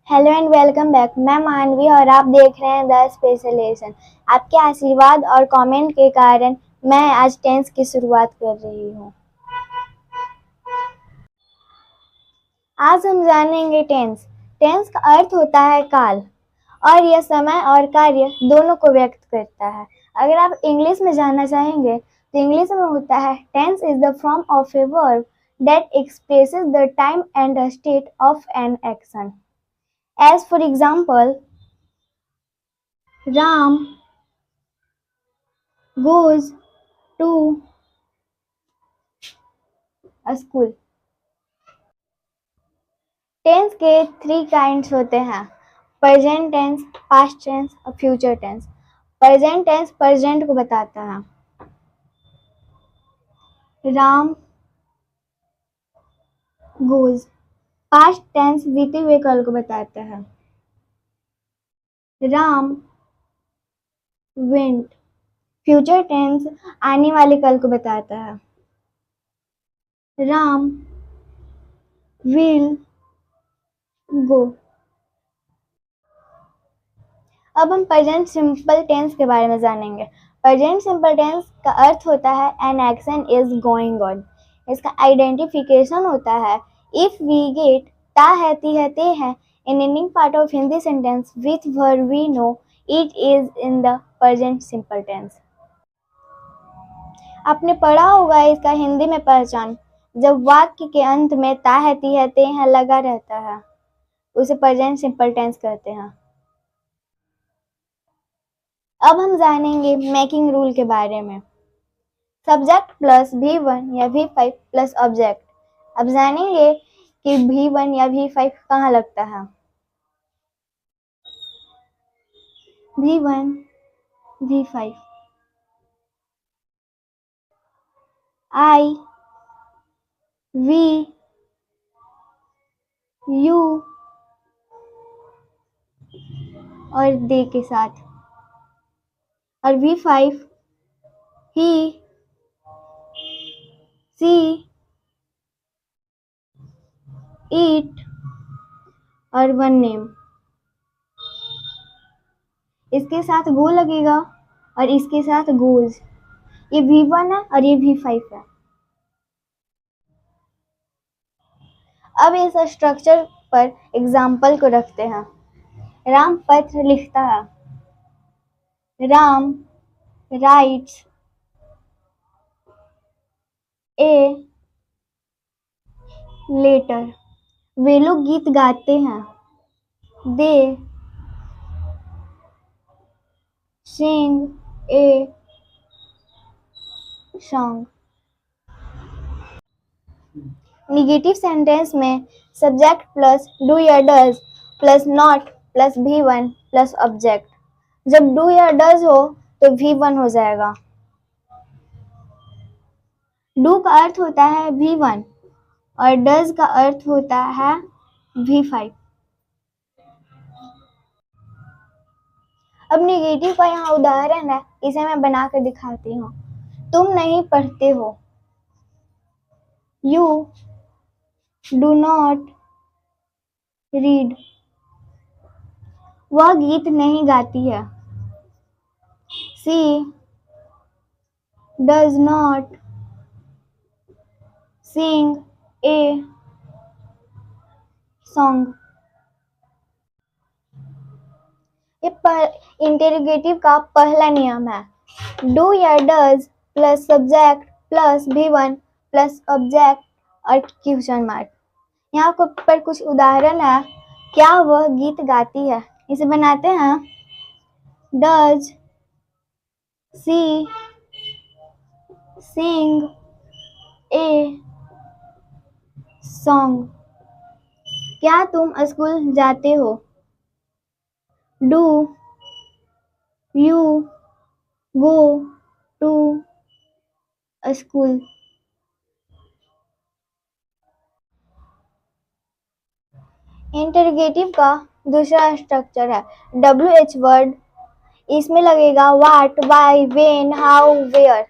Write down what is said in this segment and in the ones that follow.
Hello and welcome back. मैं मानवी और आप देख रहे हैं द स्पेशलेशन। आपके आशीर्वाद और कमेंट के कारण मैं आज टेंस की शुरुआत कर रही हूँ। आज हम जानेंगे टेंस। टेंस का अर्थ होता है काल और यह समय और कार्य दोनों को व्यक्त करता है। अगर आप इंग्लिश में जानना चाहेंगे तो इंग्लिश में होता है tense is the form of a verb that expresses the time and the state of an action. As for example, Ram goes to a school. Tense के 3 काइंड्स होते हैं, प्रेजेंट टेंस, पास्ट टेंस और future tense. Present tense present को बताता है। Ram goes. Past tense बीते हुए कल को बताता है। राम वेंट। फ्यूचर टेंस आने वाले कल को बताता है। Ram will go. अब हम प्रेजेंट सिंपल टेंस के बारे में जानेंगे। प्रेजेंट सिंपल टेंस का अर्थ होता है an action is going on. इसका आइडेंटिफिकेशन होता है इफ वी गेट ता है, ती है, ते है in ending part of Hindi sentence with verb we know it is in the present simple tense. आपने पढ़ा होगा इसका हिंदी में पहचान। जब वाक्य के अंत में ता है, ती है, ते है लगा रहता है उसे प्रेजेंट सिंपल टेंस कहते हैं। अब हम जानेंगे मेकिंग रूल के बारे में। सब्जेक्ट प्लस V1 या V5 प्लस ऑब्जेक्ट। अब जानेंगे कि V1 या V5 कहाँ लगता है। V1 V5 I V U और दे के साथ, और V5 ही सी इट और वन नेम। इसके साथ गो लगेगा और इसके साथ गोज। ये V1 है और ये V5 है। अब इस स्ट्रक्चर पर एग्जाम्पल को रखते हैं। राम पत्र लिखता है। Ram writes a letter. वे लोग गीत गाते हैं। They sing a song. Negative sentence में सब्जेक्ट प्लस डू या does plus not plus V1 plus object. जब डू या डज हो तो V1 हो जाएगा। डू का अर्थ होता है V1 और डज का अर्थ होता है V5। अब निगेटिव का यहाँ उदाहरण है, इसे मैं बनाकर दिखाती हूँ। तुम नहीं पढ़ते हो। You do not read. वह गीत नहीं गाती है। She does not sing a song. ये इंटेरोगेटिव का पहला नियम है। डू या does plus subject plus V1 plus object और क्वेश्चन मार्क। यहाँ पर कुछ उदाहरण है। क्या वह गीत गाती है? इसे बनाते हैं। Does she sing a song. क्या तुम स्कूल जाते हो? Do you go to school. Interrogative का दूसरा स्ट्रक्चर है WH वर्ड। इसमें लगेगा what, why, when, how, where.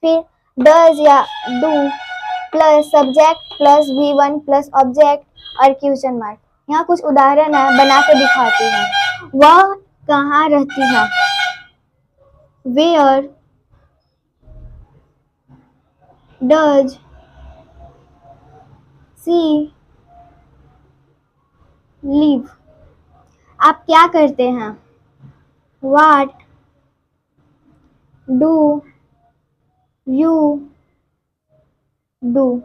फिर डज या do plus subject plus V1 plus object और क्वेश्चन मार्क। यहाँ कुछ उदाहरण है, बना के दिखाती हूँ। वह कहाँ रहती है? Where does she live? आप क्या करते हैं? What do you do?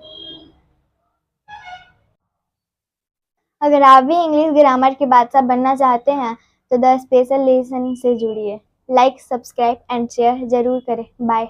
अगर आप भी इंग्लिश ग्रामर के बादशाह बनना चाहते हैं तो द स्पेशल लेसन से जुड़िए। लाइक, सब्सक्राइब एंड शेयर जरूर करें। बाय।